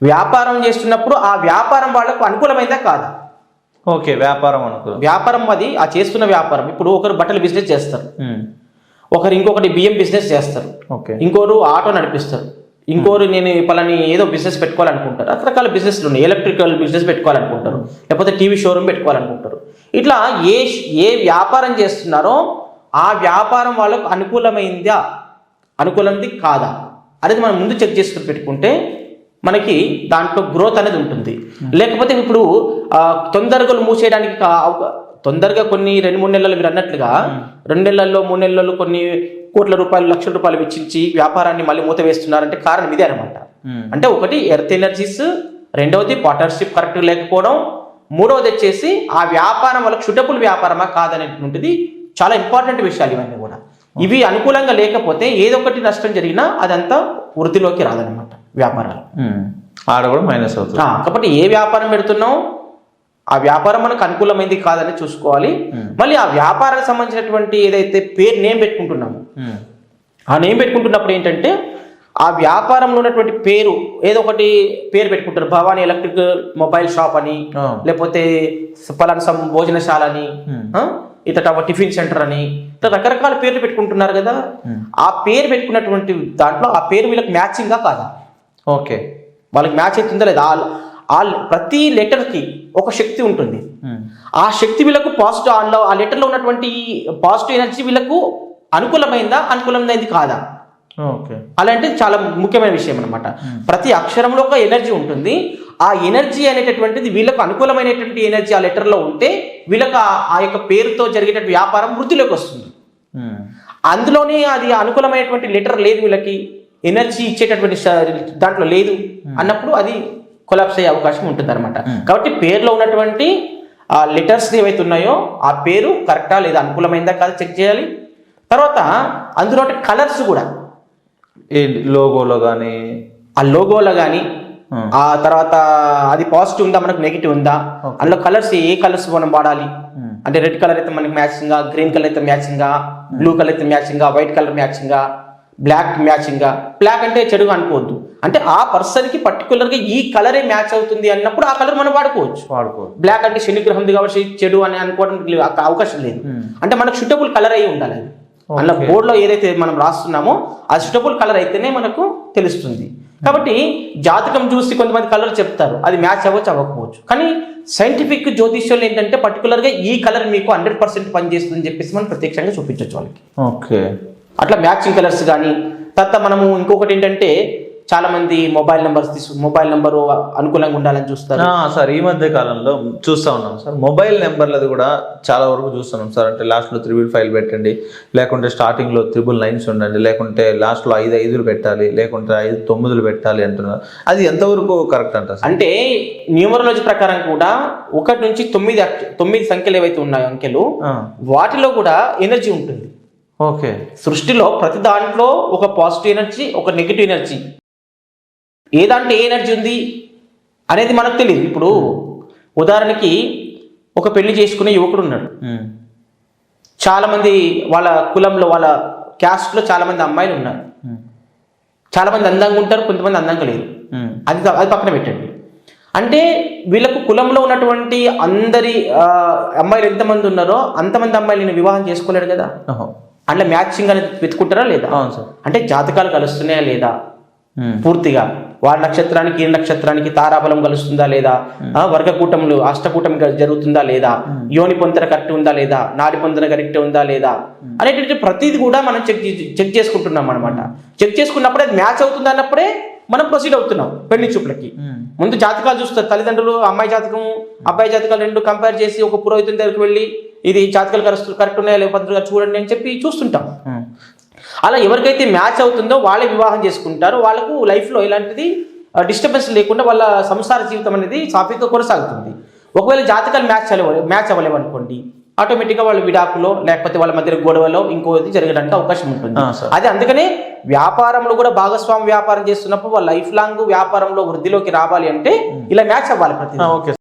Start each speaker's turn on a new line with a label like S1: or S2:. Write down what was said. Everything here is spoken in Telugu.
S1: వ్యాపారం చేస్తున్నప్పుడు ఆ వ్యాపారం వాళ్ళకు అనుకూలమైందా కాదా?
S2: ఓకే, వ్యాపారం అనుకూలం.
S1: వ్యాపారం అది ఆ చేస్తున్న వ్యాపారం. ఇప్పుడు ఒకరు బట్టల బిజినెస్ చేస్తారు, ఒకరు ఇంకొకటి బియ్యం బిజినెస్ చేస్తారు, ఇంకోరు ఆటో నడిపిస్తారు, ఇంకోరు నేను పలాని ఏదో బిజినెస్ పెట్టుకోవాలనుకుంటారు. రకరకాల బిజినెస్లు ఉన్నాయి. ఎలక్ట్రికల్ బిజినెస్ పెట్టుకోవాలనుకుంటారు, లేకపోతే టీవీ షోరూమ్ పెట్టుకోవాలనుకుంటారు. ఇట్లా ఏ వ్యాపారం చేస్తున్నారో ఆ వ్యాపారం వాళ్ళకు అనుకూలమైందా అనుకూలమైంది కాదా అనేది మనం ముందు చెక్ చేసుకుని పెట్టుకుంటే మనకి దాంట్లో గ్రోత్ అనేది ఉంటుంది. లేకపోతే ఇప్పుడు తొందరగా మూసేయడానికి తొందరగా కొన్ని 2-3 నెలలు మీరు అన్నట్లుగా 2 నెలల్లో 3 నెలల్లో కొన్ని కోట్ల రూపాయలు లక్షల రూపాయలు వెచ్చించి వ్యాపారాన్ని మళ్ళీ మూత వేస్తున్నారంటే కారణం ఇదే అనమాట. అంటే ఒకటి ఎర్త్ ఎనర్జీస్, రెండవది పార్ట్నర్షిప్ కరెక్ట్ లేకపోవడం, మూడవది వచ్చేసి ఆ వ్యాపారం వాళ్ళకి సూటబుల్ వ్యాపారమా కాదనేటువంటిది చాలా ఇంపార్టెంట్ విషయాలు ఇవన్నీ కూడా. ఇవి అనుకూలంగా లేకపోతే ఏదో ఒకటి నష్టం జరిగినా అదంతా వృద్ధిలోకి రాదనమాట వ్యాపారాలు.
S2: ఆడ కూడా మైనస్ అవుతుంది.
S1: కాబట్టి ఏ వ్యాపారం పెడుతున్నావు ఆ వ్యాపారం మనకు అనుకూలమైంది కాదని చూసుకోవాలి. మళ్ళీ ఆ వ్యాపారానికి సంబంధించినటువంటి ఏదైతే నేమ్ పెట్టుకుంటున్నాము, ఆ నేమ్ పెట్టుకుంటున్నప్పుడు ఏంటంటే ఆ వ్యాపారంలో ఉన్నటువంటి పేరు ఏదో ఒకటి పేరు పెట్టుకుంటారు. భవానీ ఎలక్ట్రిక్ మొబైల్ షాప్ అని, లేకపోతే పలానా భోజనశాల అని, ఇట్లా టిఫిన్ సెంటర్ అని, ఇట్లా రకరకాల పేర్లు పెట్టుకుంటున్నారు కదా. ఆ పేరు పెట్టుకున్నటువంటి దాంట్లో ఆ పేరు వీళ్ళకి మ్యాచింగ్గా కాదా?
S2: ఓకే,
S1: వాళ్ళకి మ్యాచ్ అవుతుందా లేదా? ప్రతి లెటర్కి ఒక శక్తి ఉంటుంది. ఆ శక్తి వీళ్ళకు పాజిటివ్, ఆ లెటర్లో ఉన్నటువంటి పాజిటివ్ ఎనర్జీ వీళ్ళకు అనుకూలమైందా అనుకూలమైంది కాదా?
S2: ఓకే,
S1: అలాంటి చాలా ముఖ్యమైన విషయం అనమాట. ప్రతి అక్షరంలో ఒక ఎనర్జీ ఉంటుంది. ఆ ఎనర్జీ అనేటటువంటిది వీళ్ళకు అనుకూలమైనటువంటి ఎనర్జీ ఆ లెటర్లో ఉంటే వీళ్ళకి ఆ యొక్క పేరుతో జరిగేటువంటి వ్యాపారం వృద్ధిలోకి వస్తుంది. అందులోనే అది అనుకూలమైనటువంటి లెటర్ లేదు, వీళ్ళకి ఎనర్జీ ఇచ్చేటటువంటి దాంట్లో లేదు అన్నప్పుడు అది కొలాప్స్ అయ్యే అవకాశం ఉంటుంది అనమాట. కాబట్టి పేరులో ఉన్నటువంటి ఆ లెటర్స్ ఏవైతే ఉన్నాయో ఆ పేరు కరెక్టా లేదా, అనుకూలమైందా కాదా చెక్ చేయాలి. తర్వాత అందులో కలర్స్ కూడా
S2: లోగోలో కానీ
S1: ఆ తర్వాత అది పాజిటివ్ ఉందా మనకు నెగిటివ్ ఉందా, అందులో కలర్స్ ఏ కలర్స్ మనం వాడాలి అంటే రెడ్ కలర్ అయితే మనకి మ్యాచింగ్గా, గ్రీన్ కలర్ అయితే మ్యాచింగ్గా, బ్లూ కలర్ అయితే మ్యాచింగ్గా, వైట్ కలర్ మ్యాచింగ్గా, బ్లాక్ మ్యాచింగ్గా. బ్లాక్ అంటే చెడుగా అనుకోవద్దు, అంటే ఆ పర్సన్కి పర్టికులర్గా ఈ కలరే మ్యాచ్ అవుతుంది అన్నప్పుడు ఆ కలర్ మనం వాడుకోవచ్చు. బ్లాక్ అంటే శనిగ్రహం కాబట్టి చెడు అని అనుకోవడానికి అవకాశం లేదు. అంటే మనకు సూటబుల్ కలర్ అయి ఉండాలి. అది అలా బోర్డులో ఏదైతే మనం రాస్తున్నామో ఆ సూటబుల్ కలర్ అయితేనే మనకు తెలుస్తుంది. కాబట్టి జాతకం చూసి కొంతమంది కలర్ చెప్తారు, అది మ్యాచ్ అవ్వచ్చు అవ్వకపోవచ్చు. కానీ సైంటిఫిక్ జ్యోతిష్యంలో ఏంటంటే పర్టికులర్గా ఈ కలర్ మీకు 100% పనిచేస్తుందని చెప్పేసి మనం ప్రత్యక్షంగా చూపించవచ్చు వాళ్ళకి.
S2: ఓకే,
S1: అట్లా మ్యాచింగ్ కలర్స్ కానీ. తర్వాత మనము ఇంకొకటి ఏంటంటే చాలా మంది మొబైల్ నెంబరు అనుకూలంగా ఉండాలని చూస్తారు
S2: సార్. ఈ మధ్య కాలంలో చూస్తూ ఉన్నాం సార్, మొబైల్ నెంబర్లది కూడా చాలా వరకు చూస్తున్నాం సార్. అంటే లాస్ట్లో 355 పెట్టండి, లేకుంటే స్టార్టింగ్లో 999 ఉండండి, లేకుంటే లాస్ట్లో 5 పెట్టాలి, లేకుంటే 5 పెట్టాలి అంటున్నారు. అది ఎంతవరకు కరెక్ట్ అంటారు?
S1: అంటే న్యూమరాలజీ ప్రకారం కూడా 1 నుంచి 9 సంఖ్యలు ఏవైతే ఉన్నాయో అంకెలు, వాటిలో కూడా ఎనర్జీ ఉంటుంది.
S2: ఓకే,
S1: సృష్టిలో ప్రతి దాంట్లో ఒక పాజిటివ్ ఎనర్జీ, ఒక నెగిటివ్ ఎనర్జీ, ఏ దాంట్లో ఏ ఎనర్జీ ఉంది అనేది మనకు తెలియదు. ఇప్పుడు ఉదాహరణకి ఒక పెళ్లి చేసుకునే యువకుడు ఉన్నాడు, చాలా మంది వాళ్ళ కులంలో వాళ్ళ క్యాస్ట్లో చాలా మంది అమ్మాయిలు ఉన్నారు, చాలా మంది అందంగా ఉంటారు, కొంతమంది అందంగా లేరు. అది పక్కన పెట్టండి. అంటే వీళ్ళకు కులంలో ఉన్నటువంటి అందరి అమ్మాయిలు ఎంతమంది ఉన్నారో అంతమంది అమ్మాయిలు నేను వివాహం చేసుకోలేడు కదా. అంటే మ్యాచింగ్ అనేది వెతుకుంటారా లేదా? అంటే జాతకాలు కలుస్తున్నాయా లేదా, పూర్తిగా వారి నక్షత్రానికి ఈ నక్షత్రానికి తారాబలం కలుస్తుందా లేదా, వర్గకూటములు అష్టకూటమి జరుగుతుందా లేదా, యోని పొంతన కరెక్ట్ ఉందా లేదా, నాడి పొంతన కరెక్ట్ ఉందా లేదా అనేటువంటి ప్రతిదీ కూడా మనం చెక్ చేసుకుంటున్నాం అనమాట. చెక్ చేసుకున్నప్పుడే అది మ్యాచ్ అవుతుంది అన్నప్పుడే మనం ప్రొసీడ్ అవుతున్నాం పెళ్లి చూపులకి. ముందు జాతకాలు చూస్తారు తల్లిదండ్రులు, అమ్మాయి జాతకం అబ్బాయి జాతకాలు రెండు కంపేర్ చేసి ఒక పురోహితుని దగ్గరికి వెళ్ళి ఇది జాతకాలు కరెక్ట్ ఉన్నాయా లేకపోతే చూడండి అని చెప్పి చూస్తుంటాం. అలా ఎవరికైతే మ్యాచ్ అవుతుందో వాళ్ళే వివాహం చేసుకుంటారు. వాళ్ళకు లైఫ్లో ఇలాంటిది డిస్టర్బెన్స్ లేకుండా వాళ్ళ సంసార జీవితం అనేది సాఫీగా కొనసాగుతుంది. ఒకవేళ జాతకాలు మ్యాచ్ అవ్వలేవు అనుకోండి, ఆటోమేటిక్గా వాళ్ళు విడాకులో లేకపోతే వాళ్ళ మధ్య గొడవలో ఇంకోది జరగడానికి అవకాశం ఉంటుంది. అదే అందుకనే వ్యాపారంలో కూడా భాగస్వామి వ్యాపారం చేస్తున్నప్పుడు వాళ్ళ లైఫ్ లాంగ్ వ్యాపారంలో వృద్ధిలోకి రావాలి అంటే ఇలా మ్యాచ్ అవ్వాలి ప్రతి.